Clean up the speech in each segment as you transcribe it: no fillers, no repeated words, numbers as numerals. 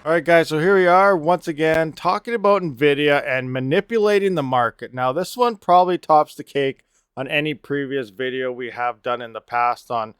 All right, guys, so here we are once again talking about Nvidia and manipulating the market. Now, this one probably tops the cake on any previous video we have done in the past on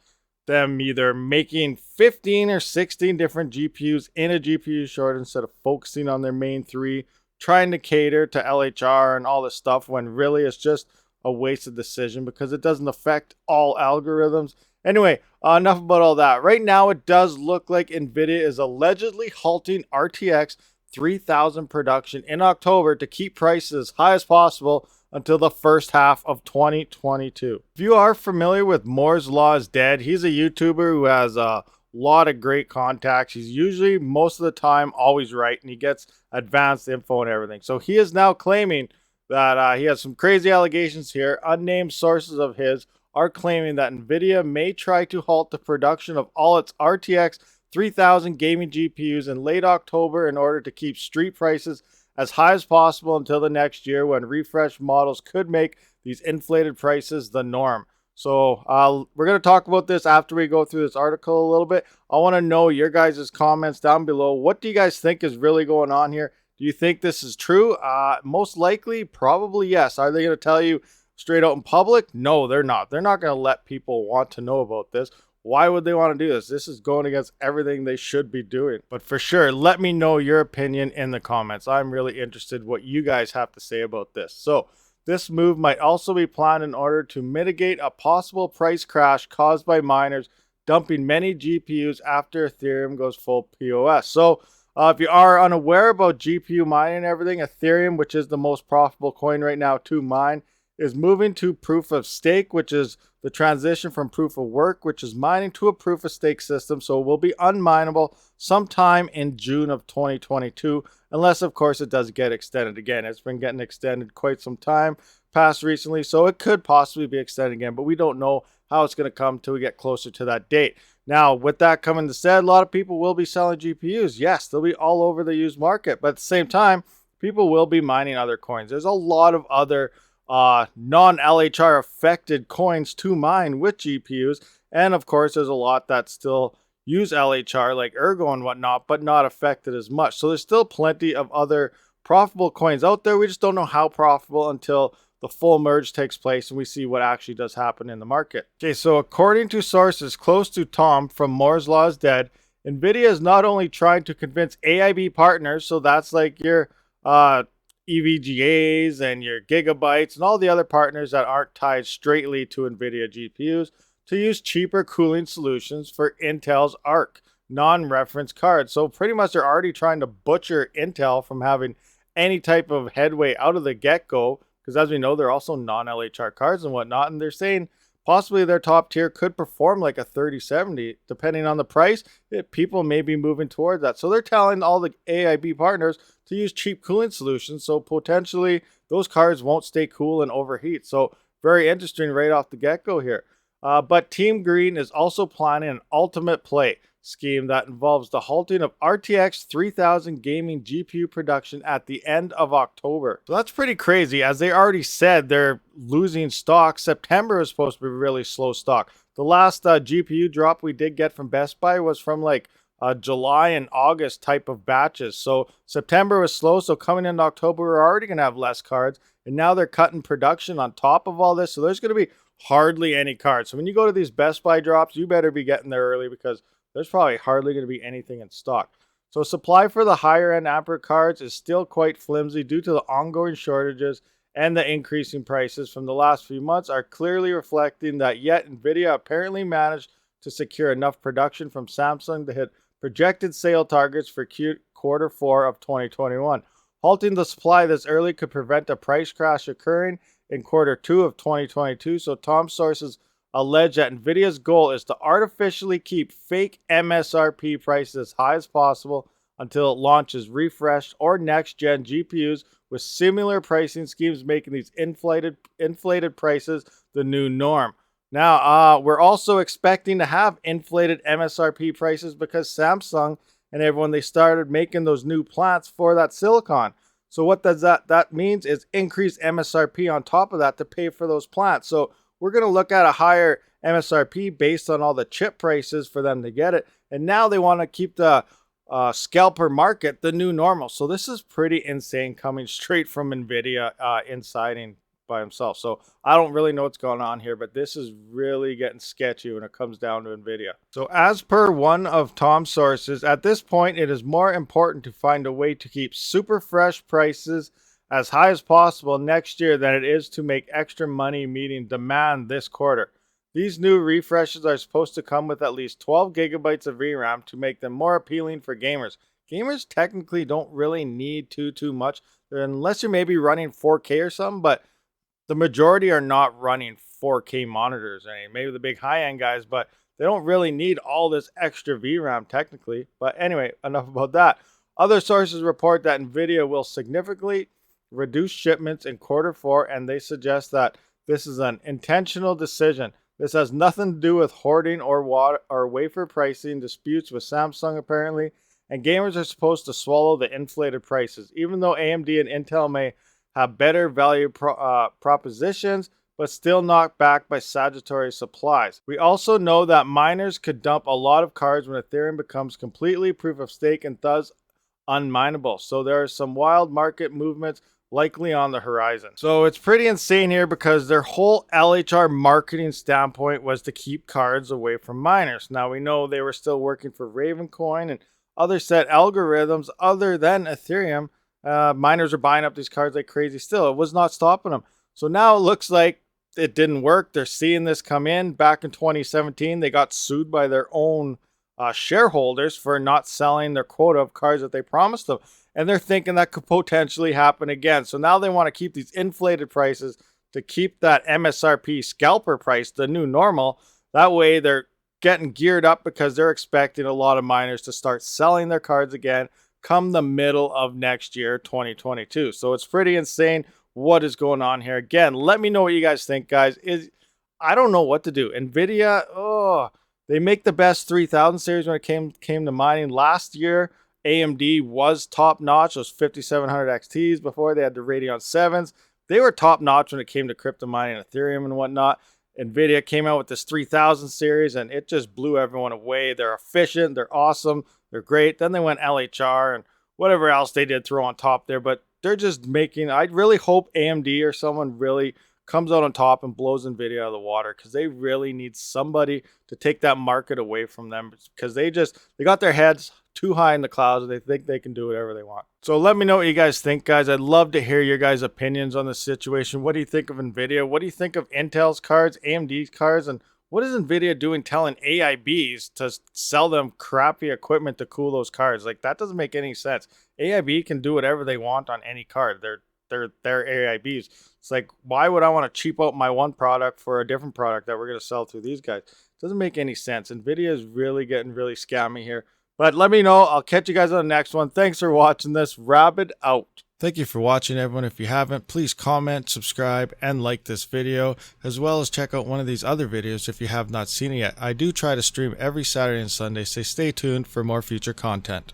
them either making 15 or 16 different GPUs in a GPU short instead of focusing on their main three, trying to cater to LHR and all this stuff when really it's just a wasted decision because it doesn't affect all algorithms. Anyway, enough about all that. Right now, it does look like Nvidia is allegedly halting RTX 3000 production in October to keep prices as high as possible until the first half of 2022. If you are familiar with Moore's Law is Dead, he's a YouTuber who has a lot of great contacts. He's usually, most of the time, always right, and he gets advanced info and everything. So he is now claiming that he has some crazy allegations here. Unnamed sources of his are claiming that Nvidia may try to halt the production of all its RTX 3000 gaming GPUs in late October in order to keep street prices as high as possible until the next year when refreshed models could make these inflated prices the norm. So we're going to talk about this after we go through this article a little bit. I want to know your guys' comments down below. What do you guys think is really going on here? Do you think this is true? Most likely, probably yes. Are they going to tell you straight out in public? No, they're not. They're not going to let people want to know about this. Why would they want to do this? This is going against everything they should be doing. But for sure, let me know your opinion in the comments. I'm really interested what you guys have to say about this. So this move might also be planned in order to mitigate a possible price crash caused by miners dumping many GPUs after Ethereum goes full POS. So if you are unaware about GPU mining and everything, Ethereum, which is the most profitable coin right now to mine, is moving to proof of stake, which is the transition from proof of work, which is mining, to a proof of stake system. So it will be unminable sometime in June of 2022, unless of course it does get extended again. It's been getting extended quite some time past recently, so it could possibly be extended again, but we don't know how it's going to come till we get closer to that date. Now, with that coming to said, a lot of people will be selling GPUs. Yes, they'll be all over the used market, but at the same time, people will be mining other coins. There's a lot of other non-LHR affected coins to mine with GPUs, and of course there's a lot that still use LHR like Ergo and whatnot, but not affected as much. So there's still plenty of other profitable coins out there. We just don't know how profitable until the full merge takes place and we see what actually does happen in the market. Okay, so according to sources close to Tom from Moore's Law is Dead, Nvidia is not only trying to convince AIB partners, so that's like your EVGAs and your Gigabytes and all the other partners that aren't tied straightly to Nvidia GPUs, to use cheaper cooling solutions for Intel's ARC non-reference cards. So pretty much they're already trying to butcher Intel from having any type of headway out of the get-go, because as we know, they're also non-LHR cards and whatnot, and they're saying possibly their top tier could perform like a 3070. Depending on the price, people may be moving toward that. So they're telling all the AIB partners to use cheap cooling solutions, so potentially those cards won't stay cool and overheat. So very interesting right off the get-go here. But Team Green is also planning an ultimate play scheme that involves the halting of RTX 3000 gaming GPU production at the end of October. So that's pretty crazy, as they already said they're losing stock. September is supposed to be really slow stock. The last GPU drop we did get from Best Buy was from like July and August type of batches. So September was slow, so coming into October we're already going to have less cards, and now they're cutting production on top of all this, so there's going to be hardly any cards. So when you go to these Best Buy drops, you better be getting there early because there's probably hardly going to be anything in stock. So supply for the higher end Ampere cards is still quite flimsy due to the ongoing shortages, and the increasing prices from the last few months are clearly reflecting that. Yet Nvidia apparently managed to secure enough production from Samsung to hit projected sale targets for quarter 4 of 2021. Halting the supply this early could prevent a price crash occurring in quarter 2 of 2022. So Tom's sources allege that Nvidia's goal is to artificially keep fake MSRP prices as high as possible until it launches refreshed or next-gen GPUs with similar pricing schemes, making these inflated prices the new norm. Now, we're also expecting to have inflated MSRP prices because Samsung and everyone, they started making those new plants for that silicon. So what does that means is increased MSRP on top of that to pay for those plants. So we're going to look at a higher MSRP based on all the chip prices for them to get it. And now they want to keep the scalper market the new normal. So this is pretty insane coming straight from Nvidia inciting by himself. So I don't really know what's going on here, but this is really getting sketchy when it comes down to Nvidia. So as per one of Tom's sources, at this point it is more important to find a way to keep super fresh prices as high as possible next year than it is to make extra money meeting demand this quarter. These new refreshes are supposed to come with at least 12 gigabytes of VRAM to make them more appealing for gamers. Gamers technically don't really need too much, unless you're maybe running 4K or something, but the majority are not running 4K monitors. I mean, maybe the big high-end guys, but they don't really need all this extra VRAM technically. But anyway, enough about that. Other sources report that Nvidia will significantly reduce shipments in Q4, and they suggest that this is an intentional decision. This has nothing to do with hoarding or wafer pricing disputes with Samsung apparently, and gamers are supposed to swallow the inflated prices, even though AMD and Intel may have better value propositions, but still knocked back by Sagittarius supplies. We also know that miners could dump a lot of cards when Ethereum becomes completely proof of stake and thus unminable. So there are some wild market movements likely on the horizon. So it's pretty insane here because their whole LHR marketing standpoint was to keep cards away from miners. Now we know they were still working for Ravencoin and other set algorithms other than Ethereum. Miners are buying up these cards like crazy still. It was not stopping them. So now it looks like it didn't work. They're seeing this come in. Back in 2017, they got sued by their own shareholders for not selling their quota of cards that they promised them. And they're thinking that could potentially happen again. So now they want to keep these inflated prices to keep that MSRP scalper price the new normal. That way they're getting geared up because they're expecting a lot of miners to start selling their cards again come the middle of next year, 2022. So it's pretty insane what is going on here. Again, let me know what you guys think, guys. I don't know what to do. Nvidia, they make the best 3000 series when it came to mining. Last year, AMD was top notch. Those 5700 XTs before they had the Radeon 7s. They were top notch when it came to crypto mining, Ethereum and whatnot. Nvidia came out with this 3000 series and it just blew everyone away. They're efficient. They're awesome. They're great. Then they went LHR and whatever else they did throw on top there. But they're just making, I really hope AMD or someone really comes out on top and blows Nvidia out of the water, because they really need somebody to take that market away from them, because they got their heads too high in the clouds and they think they can do whatever they want. So let me know what you guys think, guys. I'd love to hear your guys' opinions on the situation. What do you think of Nvidia? What do you think of Intel's cards, AMD's cards, and what is Nvidia doing telling AIBs to sell them crappy equipment to cool those cards? Like, that doesn't make any sense. AIB can do whatever they want on any card. They're AIBs. It's like, why would I want to cheap out my one product for a different product that we're going to sell through these guys? It doesn't make any sense. Nvidia is really getting really scammy here. But let me know. I'll catch you guys on the next one. Thanks for watching this. Rabid out. Thank you for watching, everyone. If you haven't, please comment, subscribe, and like this video, as well as check out one of these other videos if you have not seen it yet. I do try to stream every Saturday and Sunday, so stay tuned for more future content.